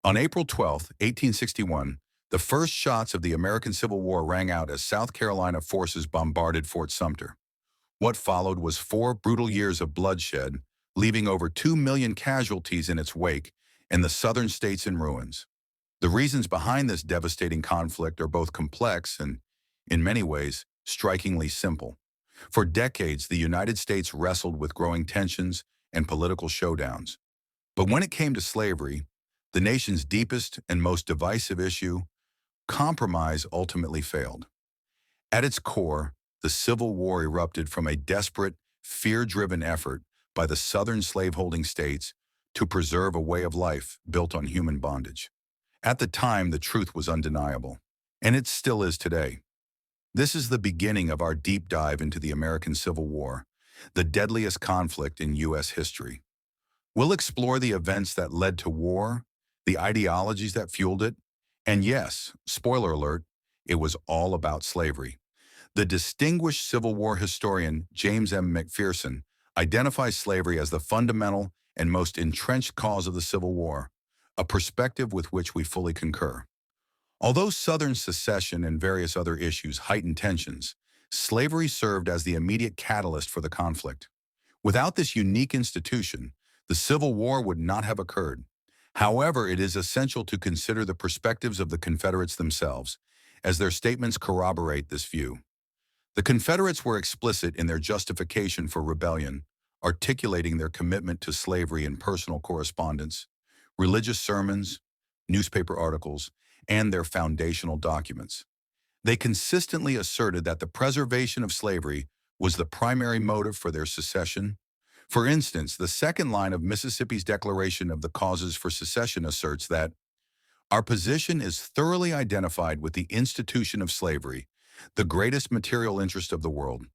On April 12, 1861, the first shots of the American Civil War rang out as South Carolina forces bombarded Fort Sumter. What followed was 4 brutal years of bloodshed, leaving over 2 million casualties in its wake and the southern states in ruins. The reasons behind this devastating conflict are both complex and, in many ways, strikingly simple. For decades, the United States wrestled with growing tensions and political showdowns. But when it came to slavery, the nation's deepest and most divisive issue, compromise ultimately failed. At its core, the Civil War erupted from a desperate, fear-driven effort by the southern slaveholding states to preserve a way of life built on human bondage. At the time, the truth was undeniable, and it still is today. This is the beginning of our deep dive into the American Civil War, the deadliest conflict in U.S. history. We'll explore the events that led to war, the ideologies that fueled it, and yes, spoiler alert, it was all about slavery. The distinguished Civil War historian James M. McPherson identifies slavery as the fundamental and most entrenched cause of the Civil War, a perspective with which we fully concur. Although Southern secession and various other issues heightened tensions, slavery served as the immediate catalyst for the conflict. Without this unique institution, the Civil War would not have occurred. However, it is essential to consider the perspectives of the Confederates themselves, as their statements corroborate this view. The Confederates were explicit in their justification for rebellion, articulating their commitment to slavery in personal correspondence, religious sermons, newspaper articles, and their foundational documents. They consistently asserted that the preservation of slavery was the primary motive for their secession. For instance, the second line of Mississippi's Declaration of the Causes for Secession asserts that our position is thoroughly identified with the institution of slavery, the greatest material interest of the world.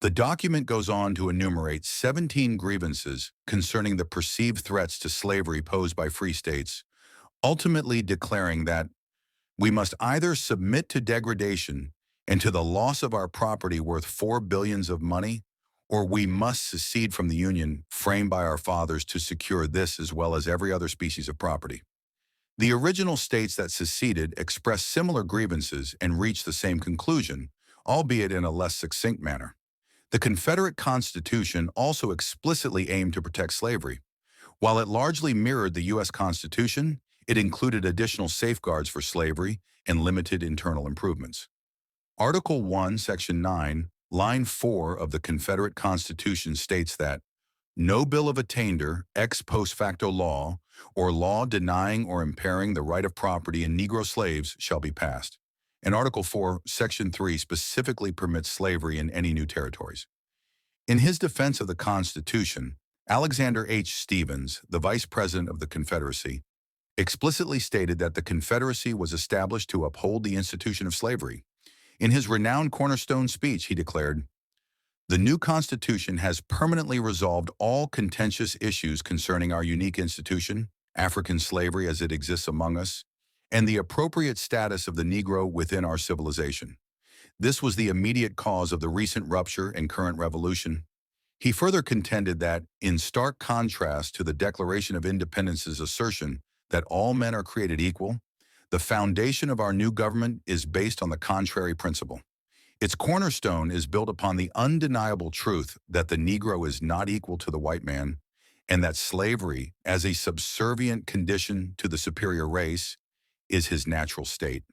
The document goes on to enumerate 17 grievances concerning the perceived threats to slavery posed by free states, ultimately declaring that we must either submit to degradation and to the loss of our property worth $4 billion of money, or we must secede from the Union framed by our fathers to secure this as well as every other species of property. The original states that seceded expressed similar grievances and reached the same conclusion, albeit in a less succinct manner. The Confederate Constitution also explicitly aimed to protect slavery. While it largely mirrored the U.S. Constitution, it included additional safeguards for slavery and limited internal improvements. Article 1, Section 9, Line 4 of the Confederate Constitution states that no bill of attainder, ex post facto law, or law denying or impairing the right of property in Negro slaves shall be passed. And Article 4, Section 3 specifically permits slavery in any new territories. In his defense of the Constitution, Alexander H. Stephens, the Vice President of the Confederacy, explicitly stated that the Confederacy was established to uphold the institution of slavery. In his renowned cornerstone speech, he declared, "The new Constitution has permanently resolved all contentious issues concerning our unique institution, African slavery as it exists among us, and the appropriate status of the Negro within our civilization. This was the immediate cause of the recent rupture and current revolution." He further contended that, in stark contrast to the Declaration of Independence's assertion that all men are created equal, the foundation of our new government is based on the contrary principle. Its cornerstone is built upon the undeniable truth that the Negro is not equal to the white man, and that slavery, as a subservient condition to the superior race, is his natural state.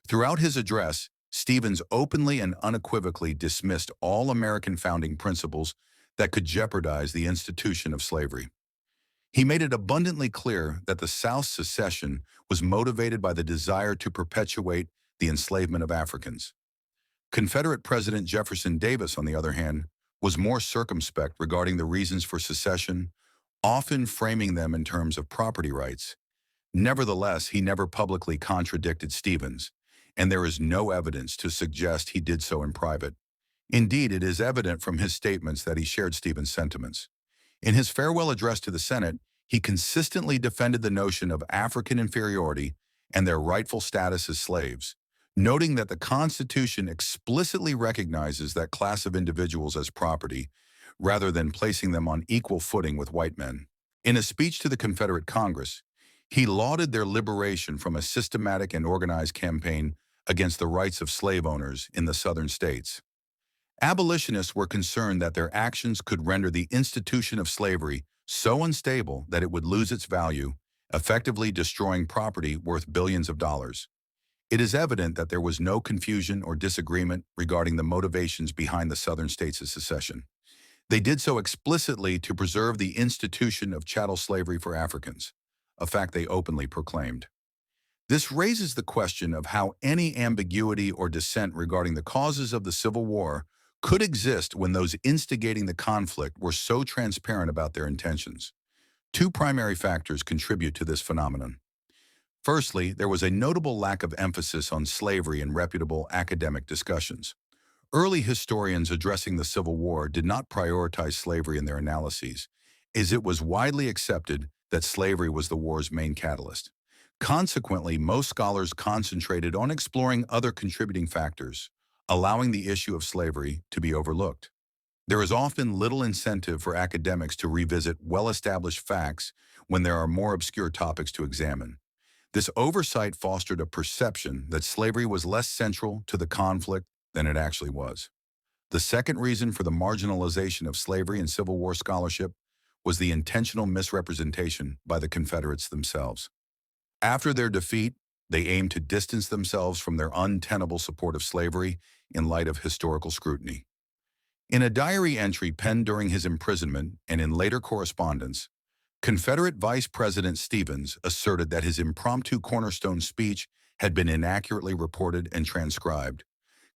Throughout his address, Stephens openly and unequivocally dismissed all American founding principles that could jeopardize the institution of slavery. He made it abundantly clear that the South's secession was motivated by the desire to perpetuate the enslavement of Africans. Confederate President Jefferson Davis, on the other hand, was more circumspect regarding the reasons for secession, often framing them in terms of property rights. Nevertheless, he never publicly contradicted Stephens, and there is no evidence to suggest he did so in private. Indeed, it is evident from his statements that he shared Stephens' sentiments. In his farewell address to the Senate, he consistently defended the notion of African inferiority and their rightful status as slaves, noting that the Constitution explicitly recognizes that class of individuals as property, rather than placing them on equal footing with white men. In a speech to the Confederate Congress, He lauded their liberation from a systematic and organized campaign against the rights of slave owners in the southern states. Abolitionists were concerned that their actions could render the institution of slavery so unstable that it would lose its value, effectively destroying property worth billions of dollars. It is evident that there was no confusion or disagreement regarding the motivations behind the Southern states of secession. They did so explicitly to preserve the institution of chattel slavery for Africans, a fact they openly proclaimed. This raises the question of how any ambiguity or dissent regarding the causes of the Civil War could exist when those instigating the conflict were so transparent about their intentions. Two primary factors contribute to this phenomenon. Firstly, there was a notable lack of emphasis on slavery in reputable academic discussions. Early historians addressing the Civil War did not prioritize slavery in their analyses, as it was widely accepted that slavery was the war's main catalyst. Consequently, most scholars concentrated on exploring other contributing factors, allowing the issue of slavery to be overlooked. There is often little incentive for academics to revisit well-established facts when there are more obscure topics to examine. This oversight fostered a perception that slavery was less central to the conflict than it actually was. The second reason for the marginalization of slavery in Civil War scholarship was the intentional misrepresentation by the Confederates themselves. After their defeat, they aimed to distance themselves from their untenable support of slavery in light of historical scrutiny. In a diary entry penned during his imprisonment and in later correspondence, Confederate Vice President Stevens asserted that his impromptu cornerstone speech had been inaccurately reported and transcribed,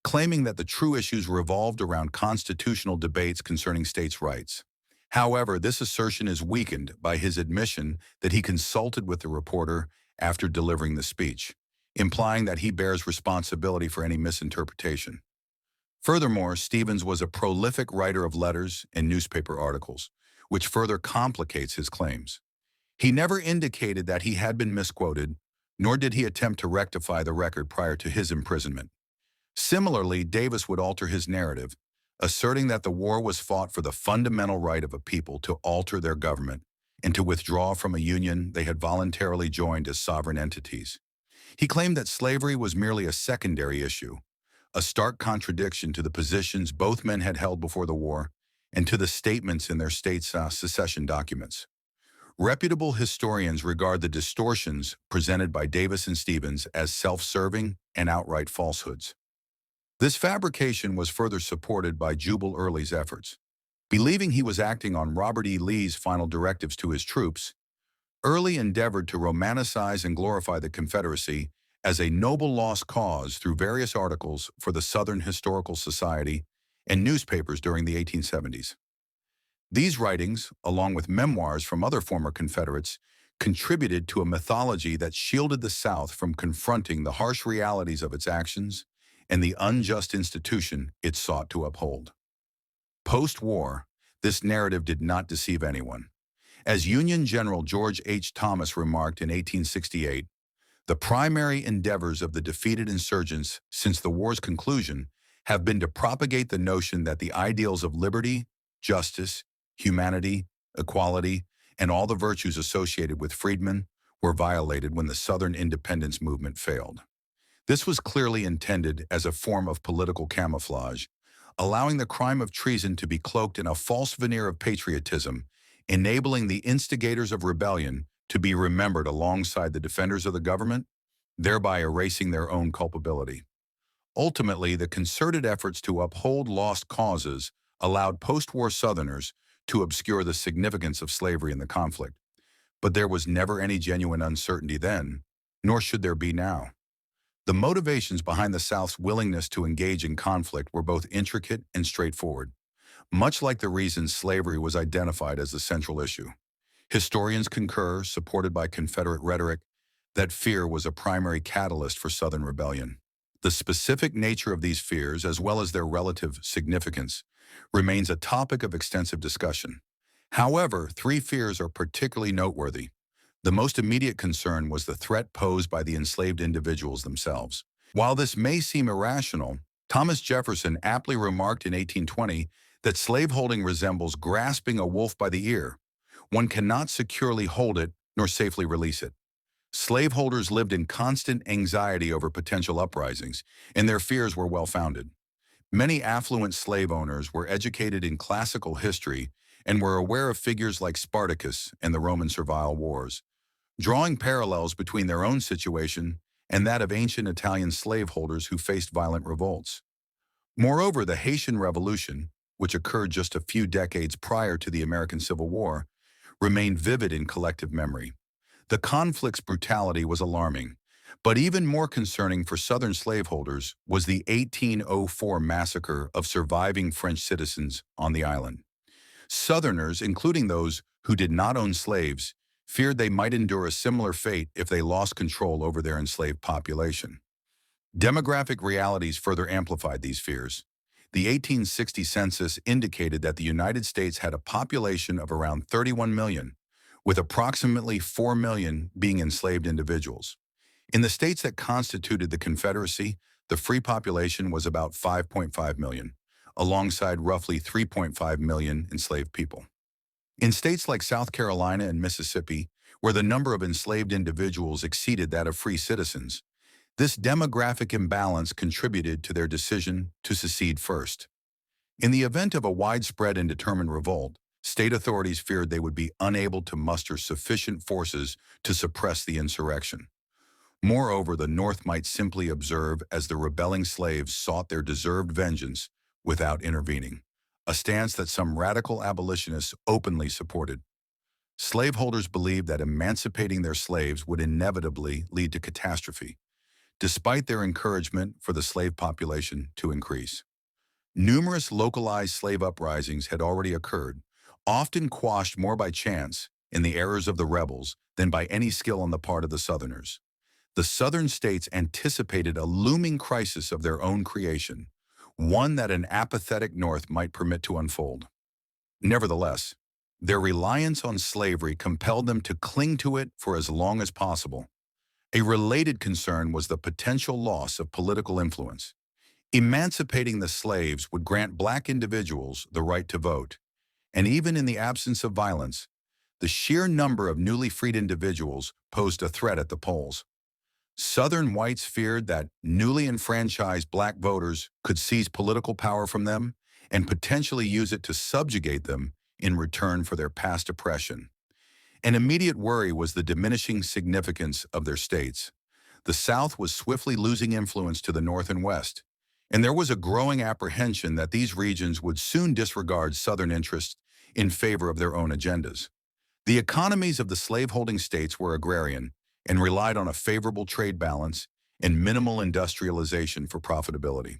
claiming that the true issues revolved around constitutional debates concerning states' rights. However, this assertion is weakened by his admission that he consulted with the reporter after delivering the speech, implying that he bears responsibility for any misinterpretation. Furthermore, Stevens was a prolific writer of letters and newspaper articles, which further complicates his claims. He never indicated that he had been misquoted, nor did he attempt to rectify the record prior to his imprisonment. Similarly, Davis would alter his narrative, asserting that the war was fought for the fundamental right of a people to alter their government and to withdraw from a union they had voluntarily joined as sovereign entities. He claimed that slavery was merely a secondary issue, a stark contradiction to the positions both men had held before the war and to the statements in their state's secession documents. Reputable historians regard the distortions presented by Davis and Stevens as self-serving and outright falsehoods. This fabrication was further supported by Jubal Early's efforts. Believing he was acting on Robert E. Lee's final directives to his troops, Early endeavored to romanticize and glorify the Confederacy as a noble lost cause through various articles for the Southern Historical Society and newspapers during the 1870s. These writings, along with memoirs from other former Confederates, contributed to a mythology that shielded the South from confronting the harsh realities of its actions and the unjust institution it sought to uphold. Post-war, this narrative did not deceive anyone. As Union General George H. Thomas remarked in 1868, the primary endeavors of the defeated insurgents since the war's conclusion have been to propagate the notion that the ideals of liberty, justice, humanity, equality, and all the virtues associated with freedmen were violated when the Southern independence movement failed. This was clearly intended as a form of political camouflage, allowing the crime of treason to be cloaked in a false veneer of patriotism, enabling the instigators of rebellion to be remembered alongside the defenders of the government, thereby erasing their own culpability. Ultimately, the concerted efforts to uphold lost causes allowed post-war Southerners to obscure the significance of slavery in the conflict. But there was never any genuine uncertainty then, nor should there be now. The motivations behind the South's willingness to engage in conflict were both intricate and straightforward, much like the reasons slavery was identified as the central issue. Historians concur, supported by Confederate rhetoric, that fear was a primary catalyst for Southern rebellion. The specific nature of these fears, as well as their relative significance, remains a topic of extensive discussion. However, three fears are particularly noteworthy. The most immediate concern was the threat posed by the enslaved individuals themselves. While this may seem irrational, Thomas Jefferson aptly remarked in 1820 that slaveholding resembles grasping a wolf by the ear. One cannot securely hold it nor safely release it. Slaveholders lived in constant anxiety over potential uprisings, and their fears were well-founded. Many affluent slave owners were educated in classical history and were aware of figures like Spartacus and the Roman Servile Wars, drawing parallels between their own situation and that of ancient Italian slaveholders who faced violent revolts. Moreover, the Haitian Revolution, which occurred just a few decades prior to the American Civil War, remained vivid in collective memory. The conflict's brutality was alarming, but even more concerning for Southern slaveholders was the 1804 massacre of surviving French citizens on the island. Southerners, including those who did not own slaves, feared they might endure a similar fate if they lost control over their enslaved population. Demographic realities further amplified these fears. The 1860 census indicated that the United States had a population of around 31 million, with approximately 4 million being enslaved individuals. In the states that constituted the Confederacy, the free population was about 5.5 million, alongside roughly 3.5 million enslaved people. In states like South Carolina and Mississippi, where the number of enslaved individuals exceeded that of free citizens, this demographic imbalance contributed to their decision to secede first. In the event of a widespread and determined revolt, state authorities feared they would be unable to muster sufficient forces to suppress the insurrection. Moreover, the North might simply observe as the rebelling slaves sought their deserved vengeance without intervening, a stance that some radical abolitionists openly supported. Slaveholders believed that emancipating their slaves would inevitably lead to catastrophe, despite their encouragement for the slave population to increase. Numerous localized slave uprisings had already occurred, often quashed more by chance in the errors of the rebels than by any skill on the part of the Southerners. The Southern states anticipated a looming crisis of their own creation, one that an apathetic North might permit to unfold. Nevertheless, their reliance on slavery compelled them to cling to it for as long as possible. A related concern was the potential loss of political influence. Emancipating the slaves would grant black individuals the right to vote, and even in the absence of violence, the sheer number of newly freed individuals posed a threat at the polls. Southern whites feared that newly enfranchised black voters could seize political power from them and potentially use it to subjugate them in return for their past oppression. An immediate worry was the diminishing significance of their states. The South was swiftly losing influence to the North and West, and there was a growing apprehension that these regions would soon disregard Southern interests in favor of their own agendas. The economies of the slaveholding states were agrarian and relied on a favorable trade balance and minimal industrialization for profitability.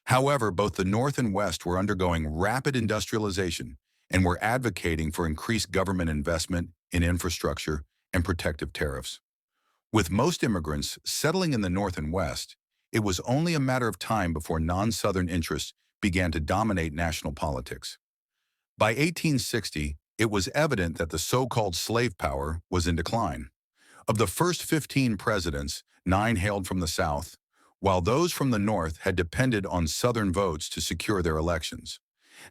However, both the North and West were undergoing rapid industrialization and were advocating for increased government investment in infrastructure and protective tariffs. With most immigrants settling in the North and West, it was only a matter of time before non-Southern interests began to dominate national politics. By 1860, it was evident that the so-called slave power was in decline. Of the first 15 presidents, 9 hailed from the South, while those from the North had depended on Southern votes to secure their elections.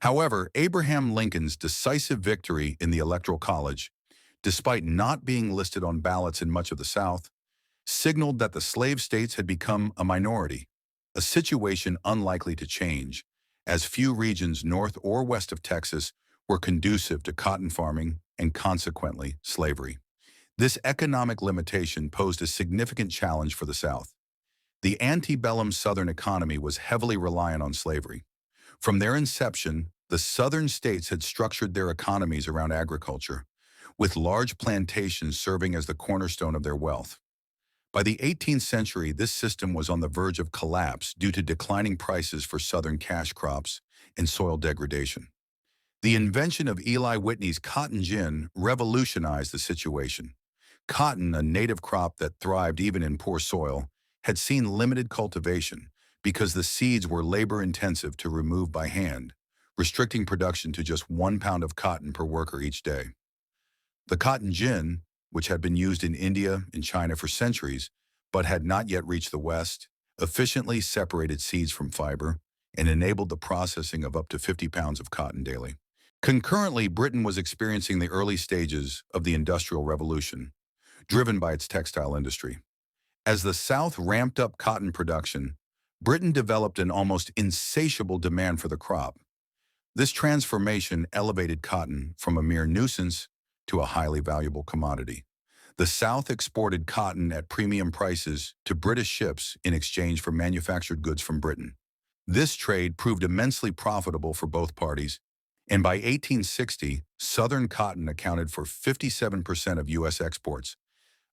However, Abraham Lincoln's decisive victory in the Electoral College, despite not being listed on ballots in much of the South, signaled that the slave states had become a minority, a situation unlikely to change, as few regions north or west of Texas were conducive to cotton farming and consequently slavery. This economic limitation posed a significant challenge for the South. The antebellum Southern economy was heavily reliant on slavery. From their inception, the Southern states had structured their economies around agriculture, with large plantations serving as the cornerstone of their wealth. By the 18th century, this system was on the verge of collapse due to declining prices for Southern cash crops and soil degradation. The invention of Eli Whitney's cotton gin revolutionized the situation. Cotton, a native crop that thrived even in poor soil, had seen limited cultivation because the seeds were labor-intensive to remove by hand, restricting production to just 1 pound of cotton per worker each day. The cotton gin, which had been used in India and China for centuries, but had not yet reached the West, efficiently separated seeds from fiber and enabled the processing of up to 50 pounds of cotton daily. Concurrently, Britain was experiencing the early stages of the Industrial Revolution. driven by its textile industry. As the South ramped up cotton production, Britain developed an almost insatiable demand for the crop. This transformation elevated cotton from a mere nuisance to a highly valuable commodity. The South exported cotton at premium prices to British ships in exchange for manufactured goods from Britain. This trade proved immensely profitable for both parties, and by 1860, Southern cotton accounted for 57% of U.S. exports,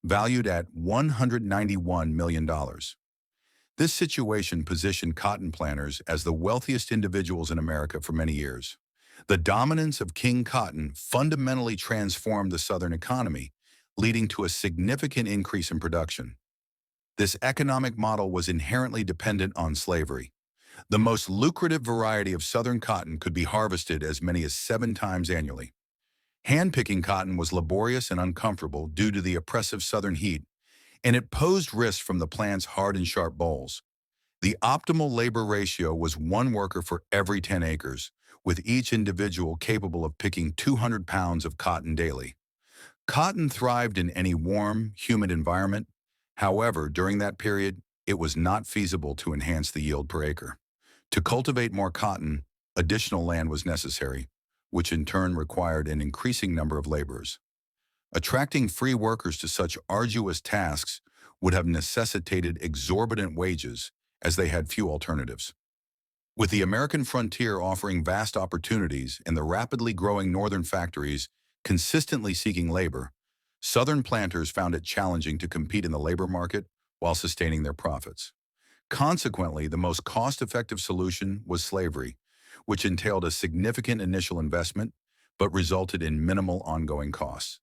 valued at $191 million. This situation positioned cotton planters as the wealthiest individuals in America for many years. The dominance of King Cotton fundamentally transformed the Southern economy, leading to a significant increase in production. This economic model was inherently dependent on slavery. The most lucrative variety of Southern cotton could be harvested as many as 7 times annually. Hand-picking cotton was laborious and uncomfortable due to the oppressive Southern heat, and it posed risks from the plant's hard and sharp bolls. The optimal labor ratio was 1 worker for every 10 acres, with each individual capable of picking 200 pounds of cotton daily. Cotton thrived in any warm, humid environment. However, during that period, it was not feasible to enhance the yield per acre. To cultivate more cotton, additional land was necessary, which in turn required an increasing number of laborers. Attracting free workers to such arduous tasks would have necessitated exorbitant wages, as they had few alternatives. With the American frontier offering vast opportunities and the rapidly growing northern factories consistently seeking labor, Southern planters found it challenging to compete in the labor market while sustaining their profits. Consequently, the most cost-effective solution was slavery, which entailed a significant initial investment but resulted in minimal ongoing costs.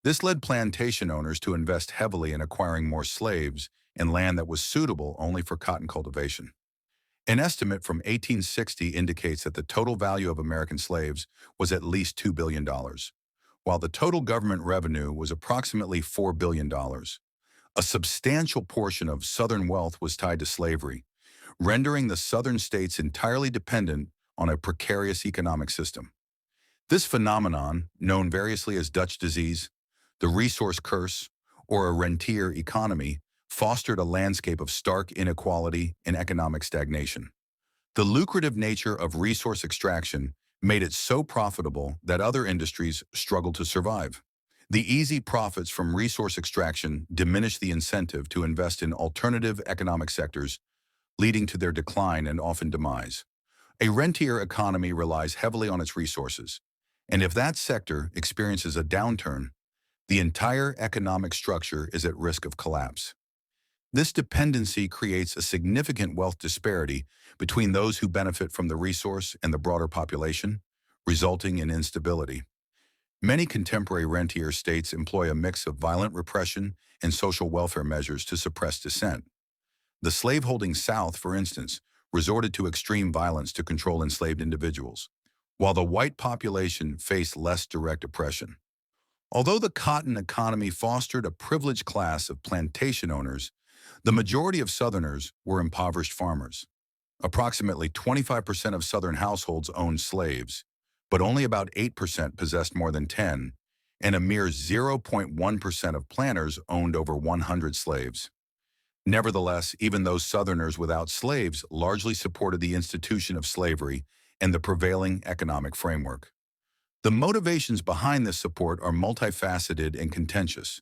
This led plantation owners to invest heavily in acquiring more slaves and land that was suitable only for cotton cultivation. An estimate from 1860 indicates that the total value of American slaves was at least $2 billion, while the total government revenue was approximately $4 billion. A substantial portion of Southern wealth was tied to slavery, rendering the Southern states entirely dependent on a precarious economic system. This phenomenon, known variously as Dutch disease, the resource curse, or a rentier economy, fostered a landscape of stark inequality and economic stagnation. The lucrative nature of resource extraction made it so profitable that other industries struggled to survive. The easy profits from resource extraction diminished the incentive to invest in alternative economic sectors, leading to their decline and often demise. A rentier economy relies heavily on its resources, and if that sector experiences a downturn, the entire economic structure is at risk of collapse. This dependency creates a significant wealth disparity between those who benefit from the resource and the broader population, resulting in instability. Many contemporary rentier states employ a mix of violent repression and social welfare measures to suppress dissent. The slaveholding South, for instance, resorted to extreme violence to control enslaved individuals, while the white population faced less direct oppression. Although the cotton economy fostered a privileged class of plantation owners, the majority of Southerners were impoverished farmers. Approximately 25% of Southern households owned slaves, but only about 8% possessed more than 10, and a mere 0.1% of planters owned over 100 slaves. Nevertheless, even those Southerners without slaves largely supported the institution of slavery and the prevailing economic framework. The motivations behind this support are multifaceted and contentious,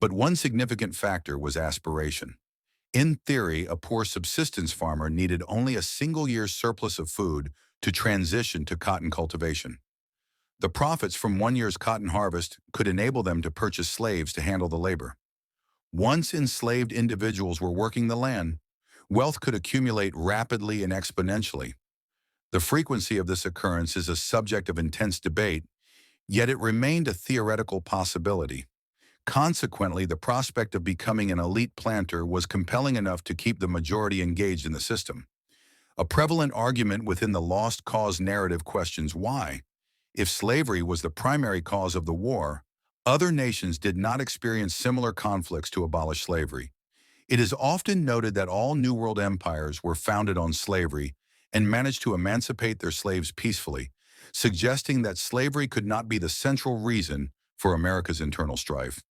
but one significant factor was aspiration. In theory, a poor subsistence farmer needed only a single year's surplus of food to transition to cotton cultivation. The profits from 1 year's cotton harvest could enable them to purchase slaves to handle the labor. Once enslaved individuals were working the land, wealth could accumulate rapidly and exponentially. The frequency of this occurrence is a subject of intense debate, yet it remained a theoretical possibility. Consequently, the prospect of becoming an elite planter was compelling enough to keep the majority engaged in the system. A prevalent argument within the lost cause narrative questions why, if slavery was the primary cause of the war, other nations did not experience similar conflicts to abolish slavery. It is often noted that all New World empires were founded on slavery and managed to emancipate their slaves peacefully, suggesting that slavery could not be the central reason for America's internal strife.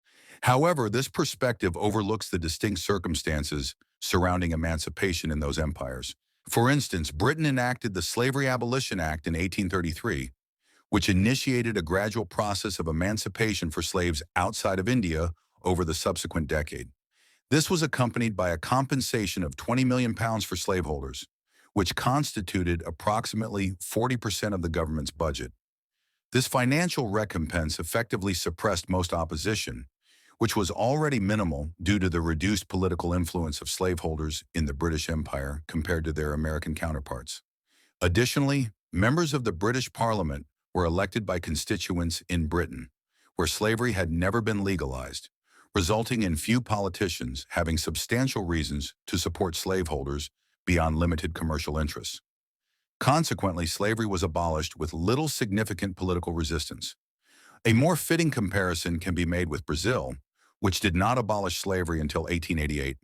However, this perspective overlooks the distinct circumstances surrounding emancipation in those empires. For instance, Britain enacted the Slavery Abolition Act in 1833, which initiated a gradual process of emancipation for slaves outside of India over the subsequent decade. This was accompanied by a compensation of £20 million for slaveholders, which constituted approximately 40% of the government's budget. This financial recompense effectively suppressed most opposition, which was already minimal due to the reduced political influence of slaveholders in the British Empire compared to their American counterparts. Additionally, members of the British Parliament were elected by constituents in Britain, where slavery had never been legalized, resulting in few politicians having substantial reasons to support slaveholders beyond limited commercial interests. Consequently, slavery was abolished with little significant political resistance. A more fitting comparison can be made with Brazil, which did not abolish slavery until 1888.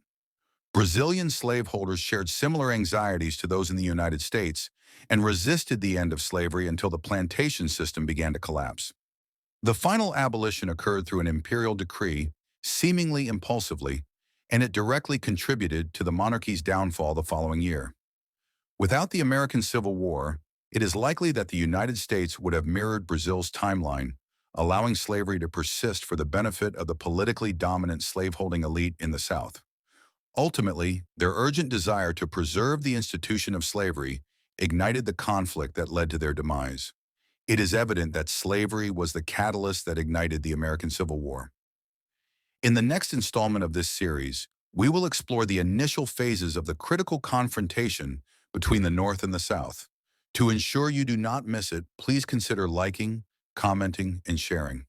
Brazilian slaveholders shared similar anxieties to those in the United States and resisted the end of slavery until the plantation system began to collapse. The final abolition occurred through an imperial decree, seemingly impulsively, and it directly contributed to the monarchy's downfall the following year. Without the American Civil War, it is likely that the United States would have mirrored Brazil's timeline, allowing slavery to persist for the benefit of the politically dominant slaveholding elite in the South. Ultimately, their urgent desire to preserve the institution of slavery ignited the conflict that led to their demise. It is evident that slavery was the catalyst that ignited the American Civil War. In the next installment of this series, we will explore the initial phases of the critical confrontation between the North and the South. To ensure you do not miss it, please consider liking, commenting, and sharing.